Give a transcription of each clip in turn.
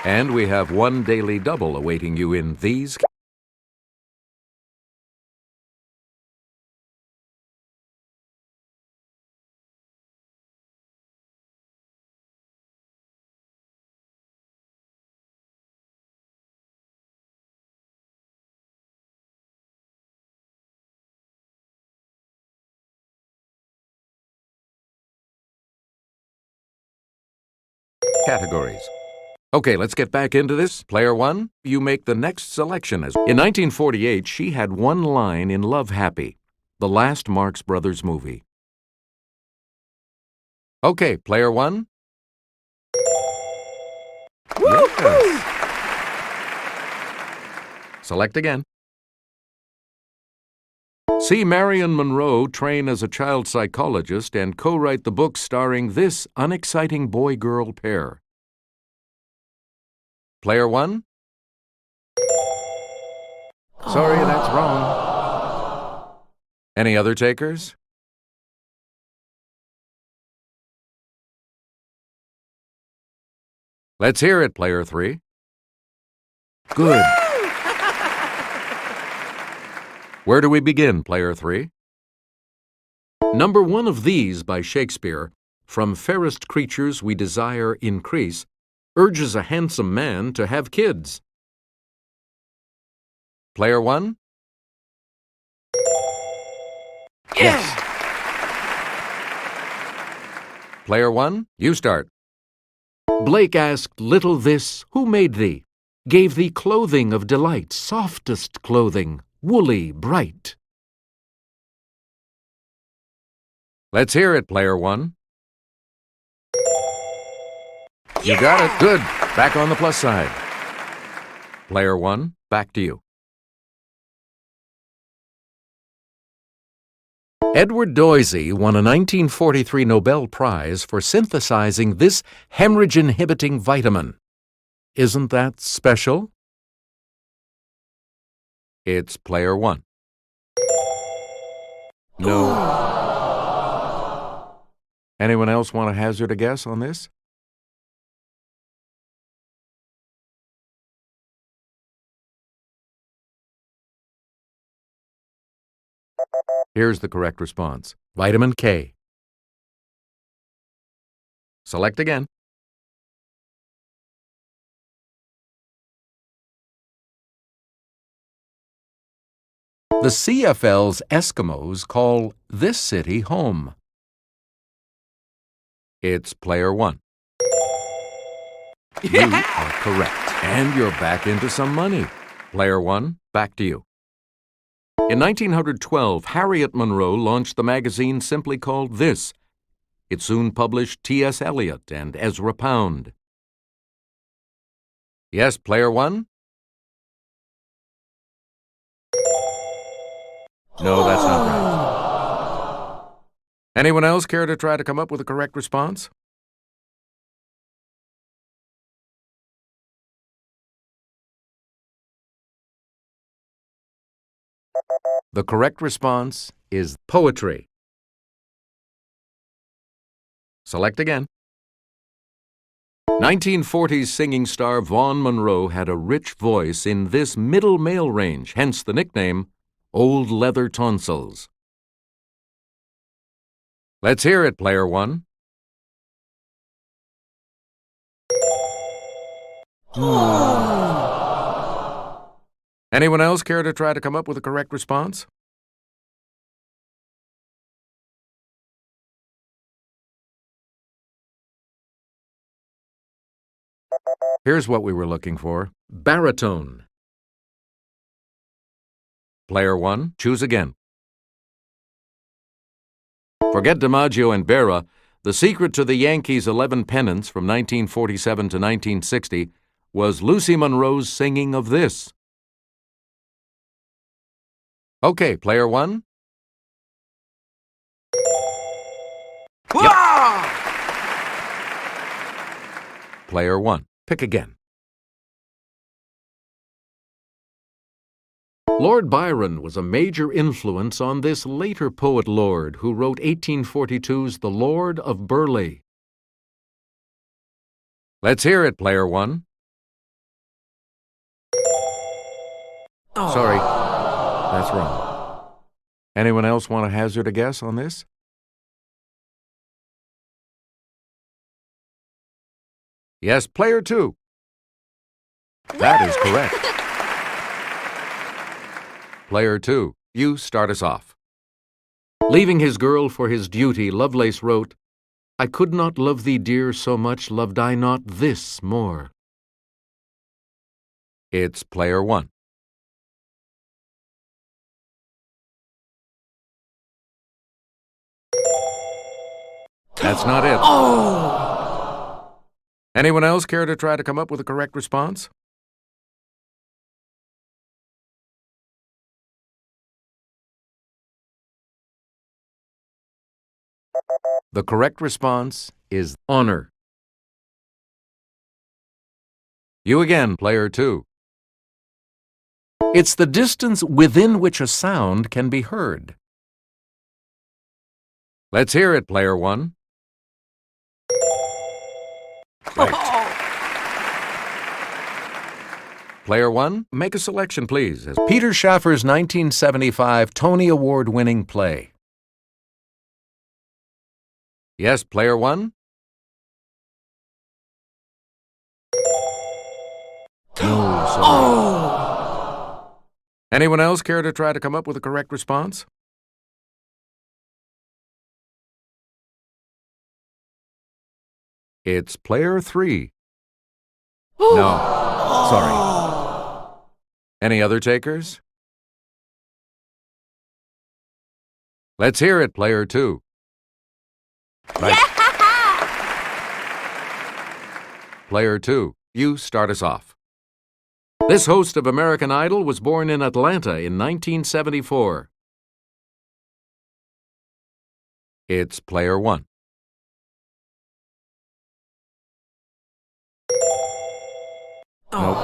And we have one daily double awaiting you in these categories. Okay, let's get back into this. Player one, you make the next selection. In 1948, she had one line in Love Happy, the last Marx Brothers movie. Okay, player one. Yes. Select again. See Marion Monroe train as a child psychologist and co-write the book starring this unexciting boy-girl pair. Player one? Sorry, that's wrong. Any other takers? Let's hear it, player three. Good. Where do we begin, player three? Number one of these by Shakespeare, from fairest creatures we desire increase, urges a handsome man to have kids. Player one? Yes! Player one, you start. Blake asked little this, who made thee? Gave thee clothing of delight, softest clothing, woolly, bright. Let's hear it, player one. You got it. Good. Back on the plus side. Player one, back to you. Edward Doisy won a 1943 Nobel Prize for synthesizing this hemorrhage-inhibiting vitamin. Isn't that special? It's player one. No. Anyone else want to hazard a guess on this? Here's the correct response. Vitamin K. Select again. The CFL's Eskimos call this city home. It's player one. You are correct. And you're back into some money. Player one, back to you. In 1912, Harriet Monroe launched the magazine simply called This. It soon published T.S. Eliot and Ezra Pound. Yes, player one? No, that's not right. Anyone else care to try to come up with a correct response? The correct response is poetry. Select again. 1940s singing star Vaughn Monroe had a rich voice in this middle male range, hence the nickname Old Leather Tonsils. Let's hear it, player one. Anyone else care to try to come up with a correct response? Here's what we were looking for. Baritone. Player one, choose again. Forget DiMaggio and Berra. The secret to the Yankees' 11 pennants from 1947 to 1960 was Lucy Monroe's singing of this. Okay, player one. Yep. Player one, pick again. Lord Byron was a major influence on this later poet laureate who wrote 1842's The Lord of Burleigh. Let's hear it, player one. Sorry, that's wrong. Anyone else want to hazard a guess on this? Yes, player two. That is correct. Player two, you start us off. Leaving his girl for his duty, Lovelace wrote, I could not love thee, dear, so much loved I not this more. It's player one. That's not it. Oh! Anyone else care to try to come up with a correct response? The correct response is honor. You again, player two. It's the distance within which a sound can be heard. Let's hear it, player one. Right. Player one, make a selection, please. As Peter Schaffer's 1975 Tony Award-winning play. Yes, player one? No, sorry. Oh! Anyone else care to try to come up with a correct response? It's player three. No, sorry. Any other takers? Let's hear it, player two. Right. Player two, you start us off. This host of American Idol was born in Atlanta in 1974. It's player one. Nope.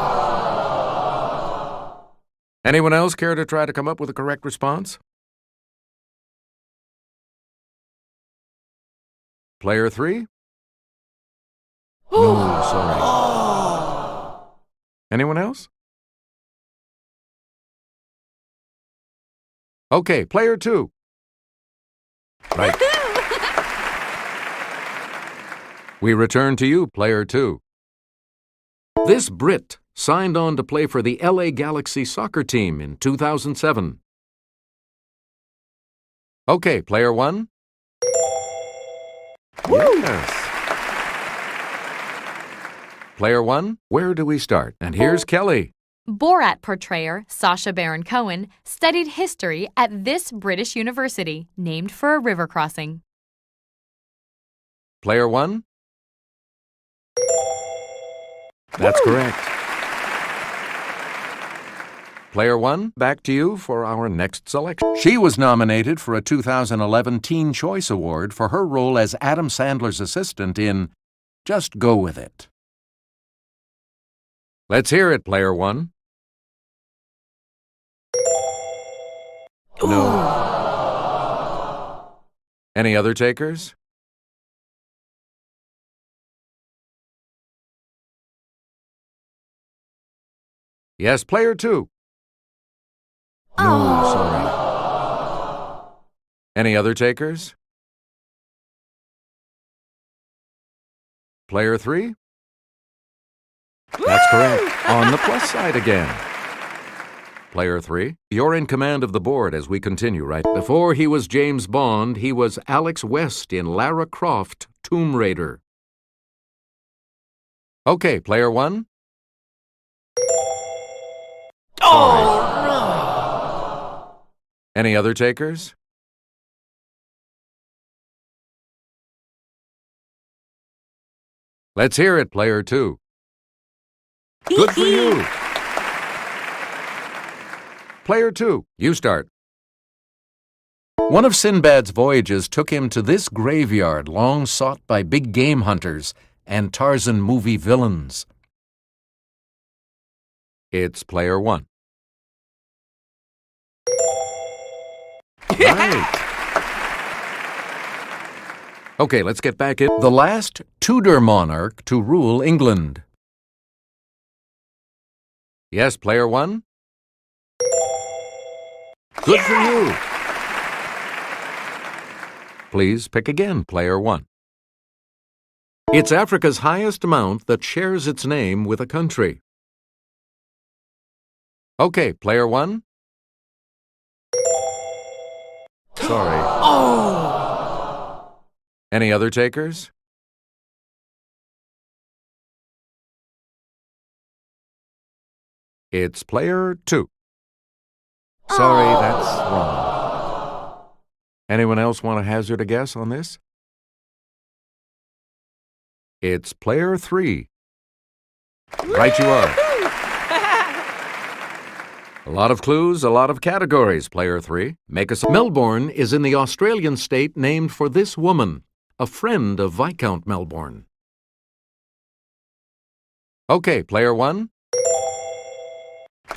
Anyone else care to try to come up with a correct response? Player three? No, sorry. Anyone else? Okay, player two. Right. We return to you, player two. This Brit signed on to play for the LA Galaxy soccer team in 2007. Okay, player one. Yes. Player one, where do we start? And here's Kelly. Borat portrayer Sacha Baron Cohen studied history at this British university, named for a river crossing. Player one. That's correct. Player one, back to you for our next selection. She was nominated for a 2011 Teen Choice Award for her role as Adam Sandler's assistant in Just Go With It. Let's hear it, player one. No. Any other takers? Yes, player two. No, sorry. Any other takers? Player three? That's correct. On the plus side again. Player three, you're in command of the board as we continue, right? Before he was James Bond, he was Alex West in Lara Croft, Tomb Raider. Okay, player one. Oh, no! Any other takers? Let's hear it, player two. Good for you. Player two, you start. One of Sinbad's voyages took him to this graveyard long sought by big game hunters and Tarzan movie villains. It's player one. Right. Okay, let's get back in. The last Tudor monarch to rule England. Yes, player one? Good for you. Please pick again, player one. It's Africa's highest mount that shares its name with a country. Okay, player one? Sorry. Oh! Any other takers? It's player two. Sorry, that's wrong. Anyone else want to hazard a guess on this? It's player three. Right you are. A lot of clues, a lot of categories, player three. Make us. Melbourne is in the Australian state named for this woman, a friend of Viscount Melbourne. Okay, player one.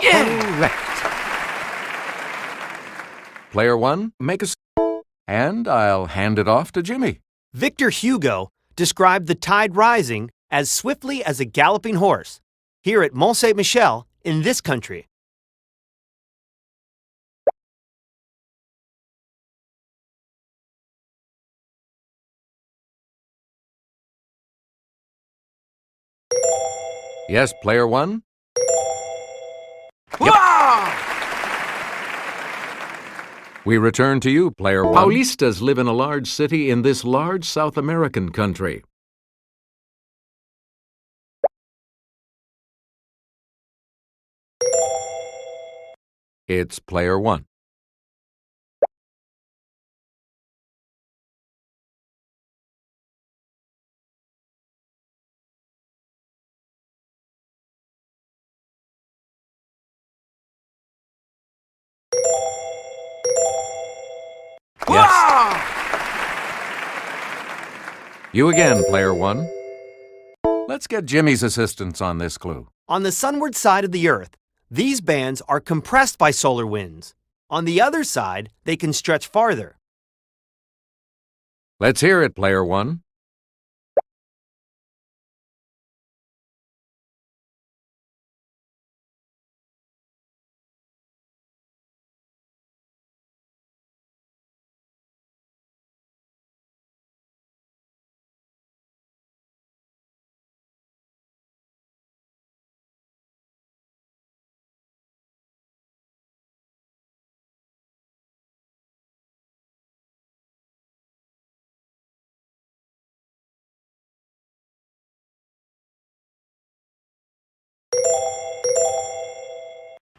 Yeah! Correct. Player one, make us. And I'll hand it off to Jimmy. Victor Hugo described the tide rising as swiftly as a galloping horse here at Mont Saint-Michel in this country. Yes, player one. We return to you, player one. Paulistas live in a large city in this large South American country. It's player one. Yes. You again, player one. Let's get Jimmy's assistance on this clue. On the sunward side of the Earth, these bands are compressed by solar winds. On the other side, they can stretch farther. Let's hear it, player one.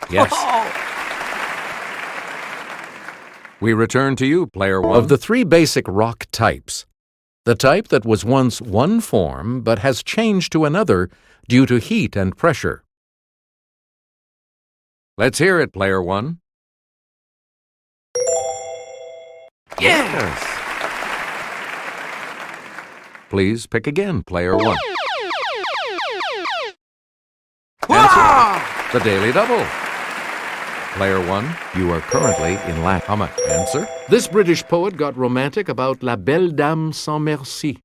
Yes. We return to you, player one. Of the three basic rock types, the type that was once one form but has changed to another due to heat and pressure. Let's hear it, player one. Yes! Please pick again, player one. Wow! The Daily Double. Player one, you are currently in lack. How much? Answer. This British poet got romantic about La Belle Dame sans Merci.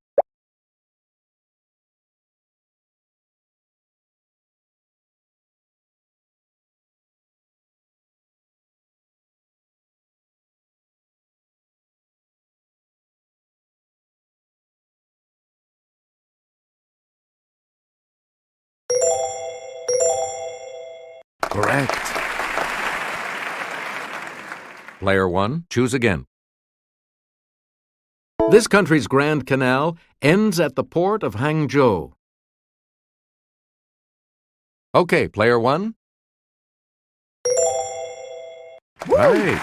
Correct. Player one, choose again. This country's Grand Canal ends at the port of Hangzhou. Okay, player one. Right.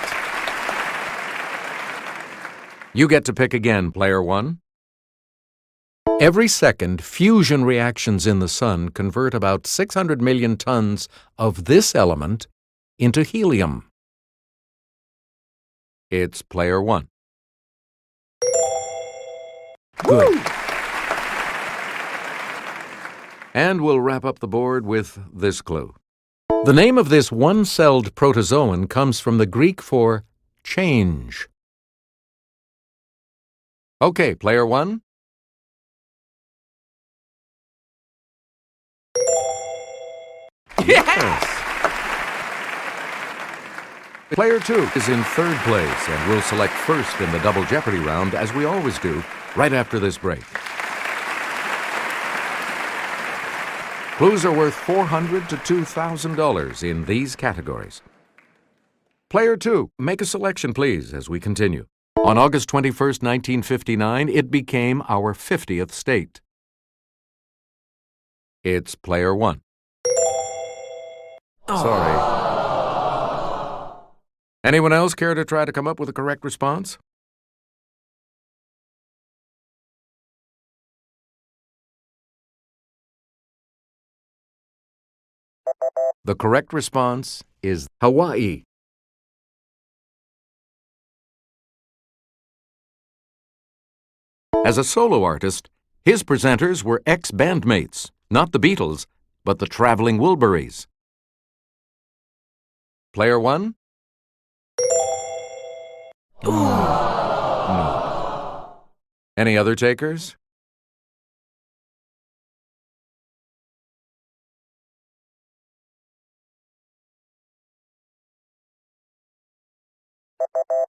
You get to pick again, player one. Every second, fusion reactions in the sun convert about 600 million tons of this element into helium. It's player one. Good. And we'll wrap up the board with this clue. The name of this one-celled protozoan comes from the Greek for change. Okay, player one. Yes! Player two is in third place and will select first in the Double Jeopardy round, as we always do, right after this break. Clues are worth $400 to $2,000 in these categories. Player two, make a selection, please, as we continue. On August 21st, 1959, it became our 50th state. It's player one. Sorry. Anyone else care to try to come up with a correct response? The correct response is Hawaii. As a solo artist, his presenters were ex-bandmates, not the Beatles, but the Traveling Wilburys. Player one? No. Any other takers?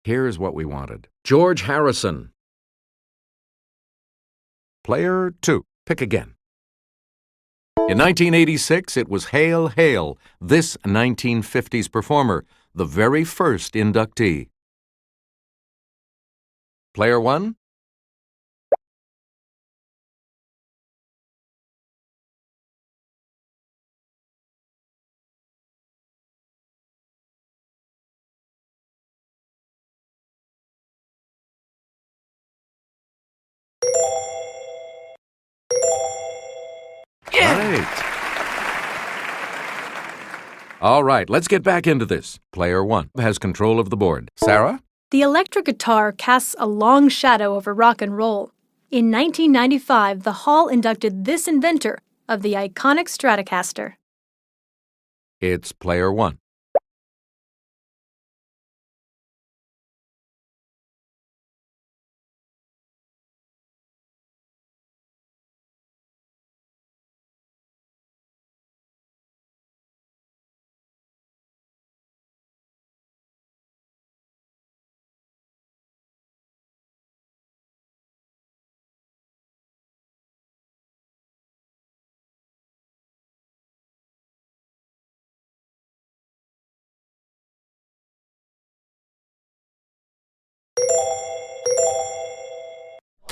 Here's what we wanted. George Harrison. Player two. Pick again. In 1986, it was Hail, Hail, this 1950s performer, the very first inductee. Player one? Right. All right, let's get back into this. Player one has control of the board. Sarah? The electric guitar casts a long shadow over rock and roll. In 1995, the Hall inducted this inventor of the iconic Stratocaster. It's player one.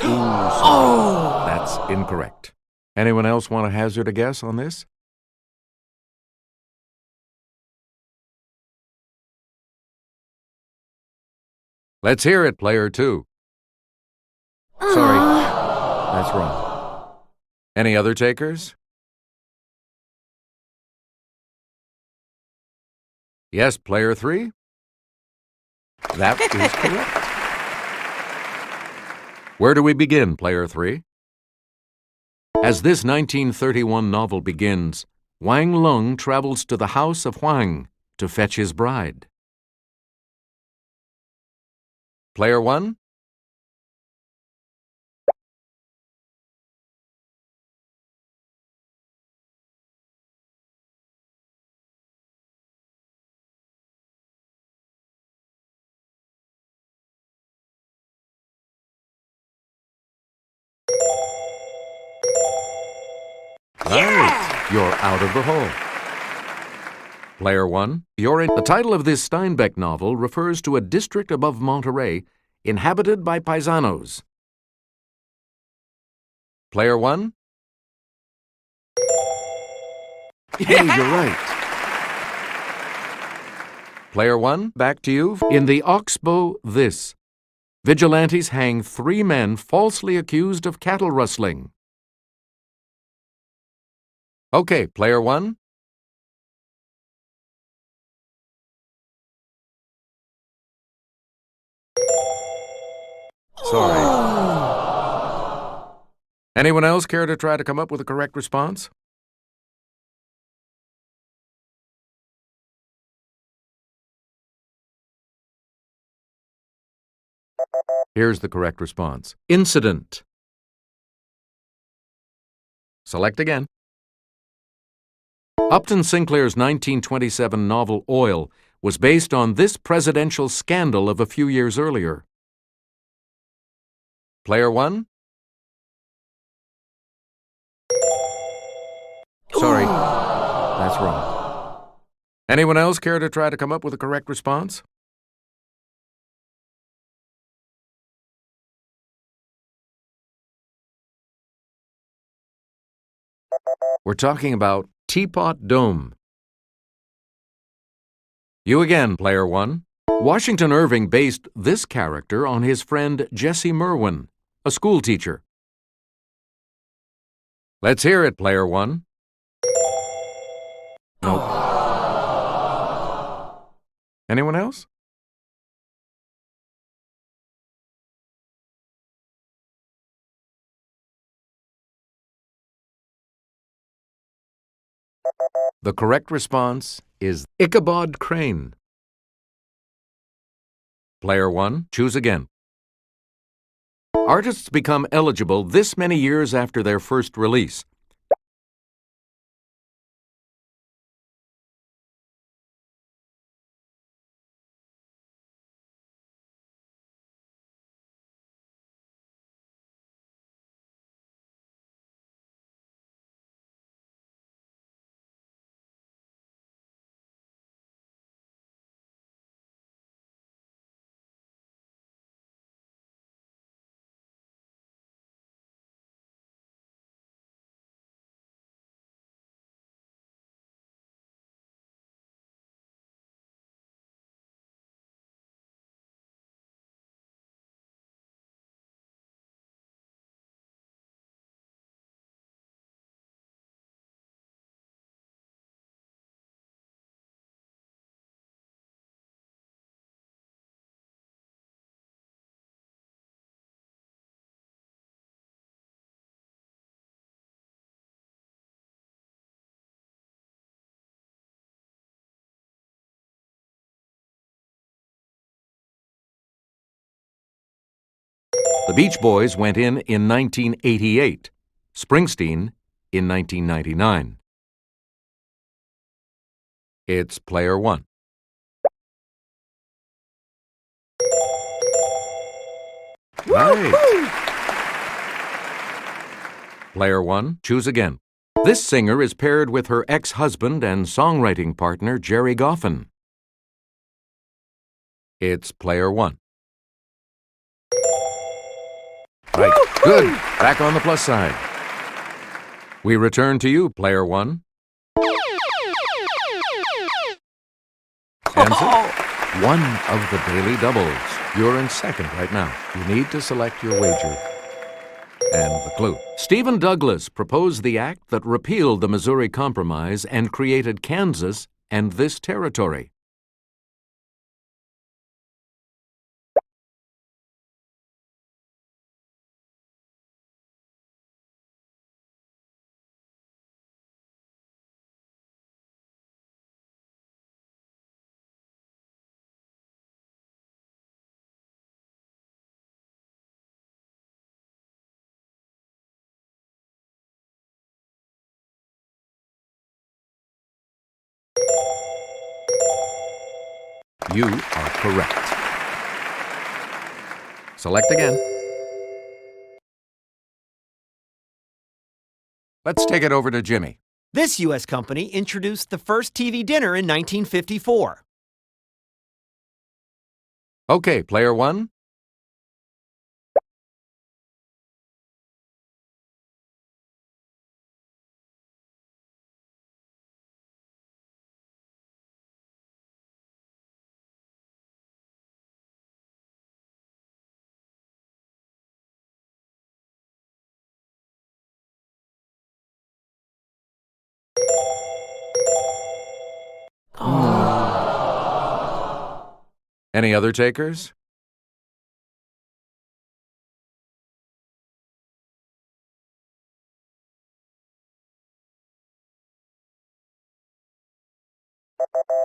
Oh! That's incorrect. Anyone else want to hazard a guess on this? Let's hear it, player two. Sorry, that's wrong. Any other takers? Yes, player three? That is correct. Where do we begin, player three? As this 1931 novel begins, Wang Lung travels to the house of Huang to fetch his bride. Player one? Right, you're out of the hole. Player one, you're in. The title of this Steinbeck novel refers to a district above Monterey inhabited by paisanos. Player one? Hey, you're right. Player one, back to you. In the Oxbow This, vigilantes hang 3 men falsely accused of cattle rustling. Okay, player one. Sorry. Anyone else care to try to come up with a correct response? Here's the correct response. Incident. Select again. Upton Sinclair's 1927 novel Oil was based on this presidential scandal of a few years earlier. Player 1? Sorry, that's wrong. Anyone else care to try to come up with a correct response? We're talking about Teapot Dome. You again, Player 1. Washington Irving based this character on his friend Jesse Merwin, a schoolteacher. Let's hear it, Player 1. Nope. Anyone else? The correct response is Ichabod Crane. Player 1, choose again. Artists become eligible this many years after their first release. The Beach Boys went in 1988, Springsteen in 1999. It's Player 1. Right. Player 1, choose again. This singer is paired with her ex-husband and songwriting partner, Jerry Goffin. It's Player 1. Right, good. Back on the plus side. We return to you, Player 1. Answer? One of the daily doubles. You're in second right now. You need to select your wager. And the clue. Stephen Douglas proposed the act that repealed the Missouri Compromise and created Kansas and this territory. You are correct. Select again. Let's take it over to Jimmy. This U.S. company introduced the first TV dinner in 1954. Okay, Player 1. Any other takers?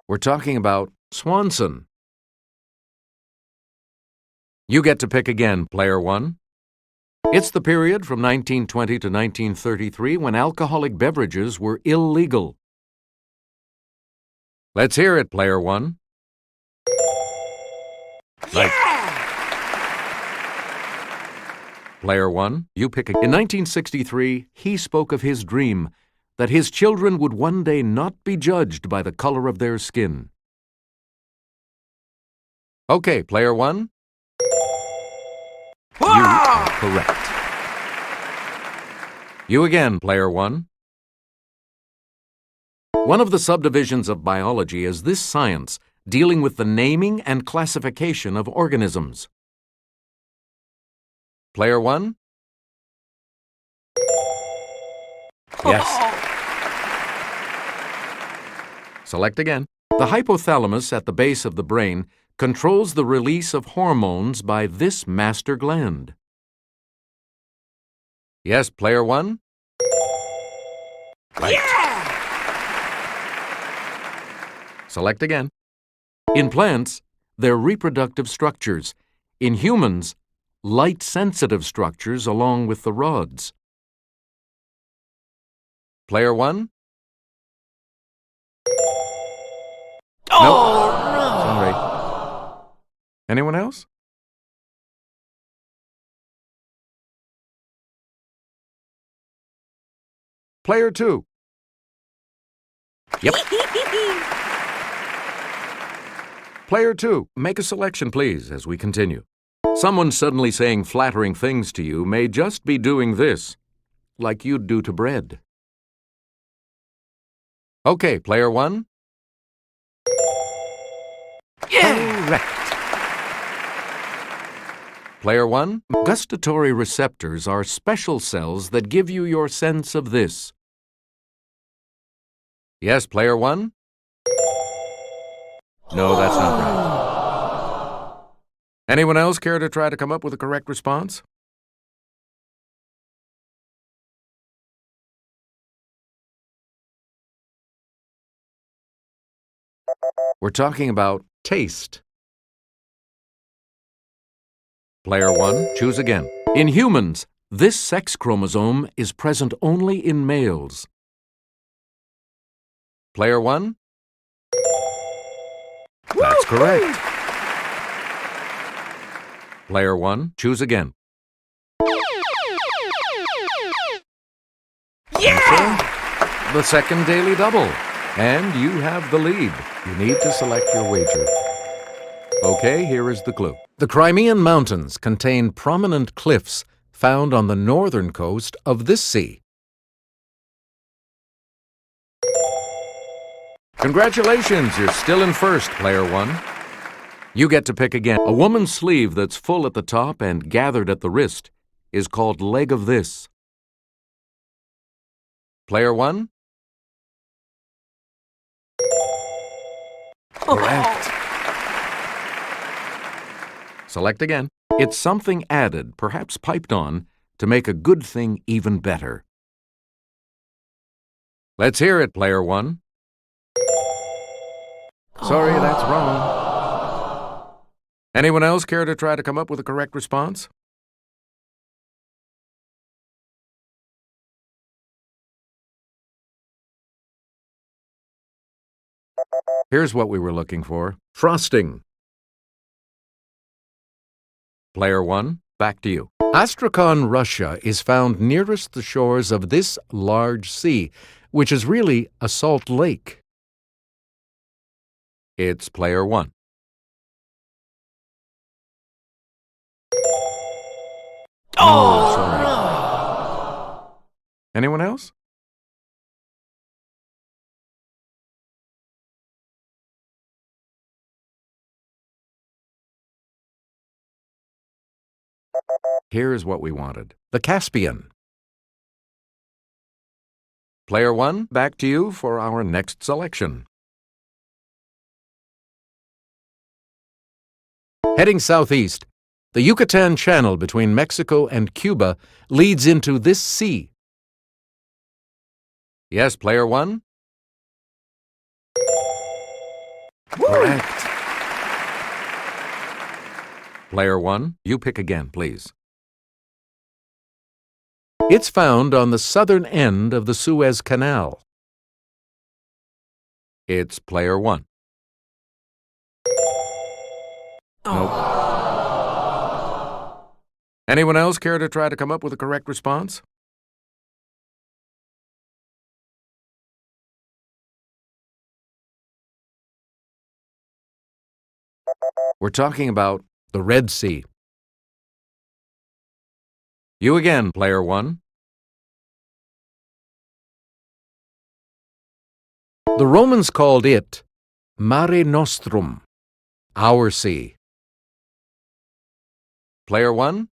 We're talking about Swanson. You get to pick again, player one. It's the period from 1920 to 1933 when alcoholic beverages were illegal. Let's hear it, player one. Right. Player one, you pick again. In 1963, he spoke of his dream that his children would one day not be judged by the color of their skin. Okay, player one. You are correct. You again, player one. One of the subdivisions of biology is this science dealing with the naming and classification of organisms. Player one? Yes. Select again. The hypothalamus at the base of the brain controls the release of hormones by this master gland. Yes, player one? Right. Select again. In plants, they're reproductive structures. In humans, light-sensitive structures along with the rods. Player one? Oh, Nope. Sorry. Anyone else? Player two. Yep. Player two, make a selection, please, as we continue. Someone suddenly saying flattering things to you may just be doing this, like you'd do to bread. Okay, player one. Correct. Player one, gustatory receptors are special cells that give you your sense of this. Yes, player one? No, that's not right. Anyone else care to try to come up with a correct response? We're talking about taste. Player one, choose again. In humans, this sex chromosome is present only in males. Player one? That's correct. Player one, choose again. yeah! The second daily double. And you have the lead. You need to select your wager. Okay, here is the clue. The Crimean Mountains contain prominent cliffs found on the northern coast of this sea. Congratulations, you're still in first, player one. You get to pick again. A woman's sleeve that's full at the top and gathered at the wrist is called leg of this. Player one? Correct. Select again. It's something added, perhaps piped on, to make a good thing even better. Let's hear it, player one. Sorry, that's wrong. Anyone else care to try to come up with a correct response? Here's what we were looking for. Frosting. Player one, back to you. Astrakhan, Russia is found nearest the shores of this large sea, which is really a salt lake. It's player one. Oh, sorry. no! Anyone else? Here's what we wanted. The Caspian. Player one, back to you for our next selection. Heading southeast, the Yucatan Channel between Mexico and Cuba leads into this sea. Yes, player one? Correct. Player 1, you pick again, please. It's found on the southern end of the Suez Canal. It's Player 1. Nope. Anyone else care to try to come up with a correct response? We're talking about the Red Sea. You again, Player 1. The Romans called it Mare Nostrum, our sea. Player 1.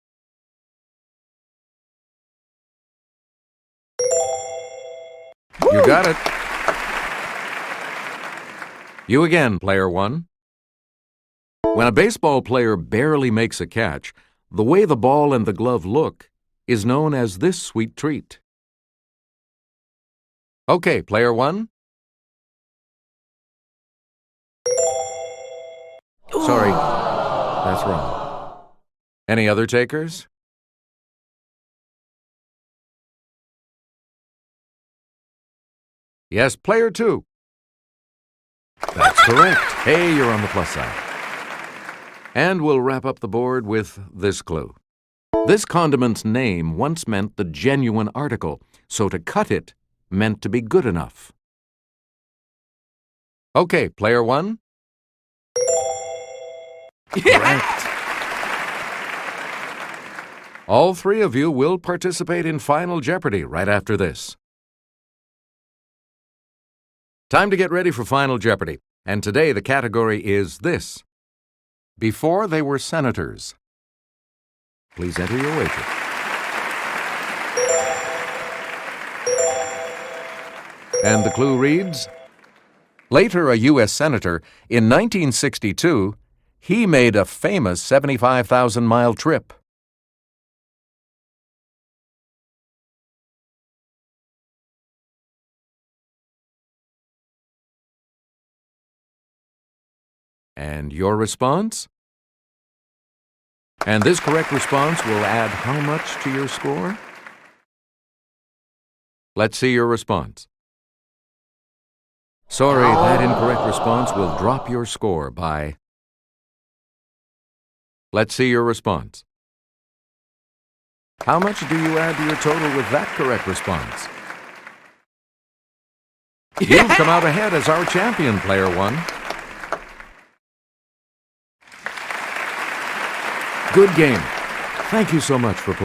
You got it. You again, Player 1. When a baseball player barely makes a catch, the way the ball and the glove look is known as this sweet treat. Okay, Player 1. Sorry, that's wrong. Any other takers? Yes, Player 2. That's correct. Hey, you're on the plus side. And we'll wrap up the board with this clue. This condiment's name once meant the genuine article, so to cut it meant to be good enough. Okay, Player 1. Correct. All three of you will participate in Final Jeopardy right after this. Time to get ready for Final Jeopardy, and today the category is this: before they were senators. Please enter your wager. And the clue reads, later a U.S. senator, in 1962, he made a famous 75,000-mile trip. And your response? And this correct response will add how much to your score? Let's see your response. Sorry, that incorrect response will drop your score by... Let's see your response. How much do you add to your total with that correct response? You've come out ahead as our champion, Player 1. Good game. Thank you so much for playing.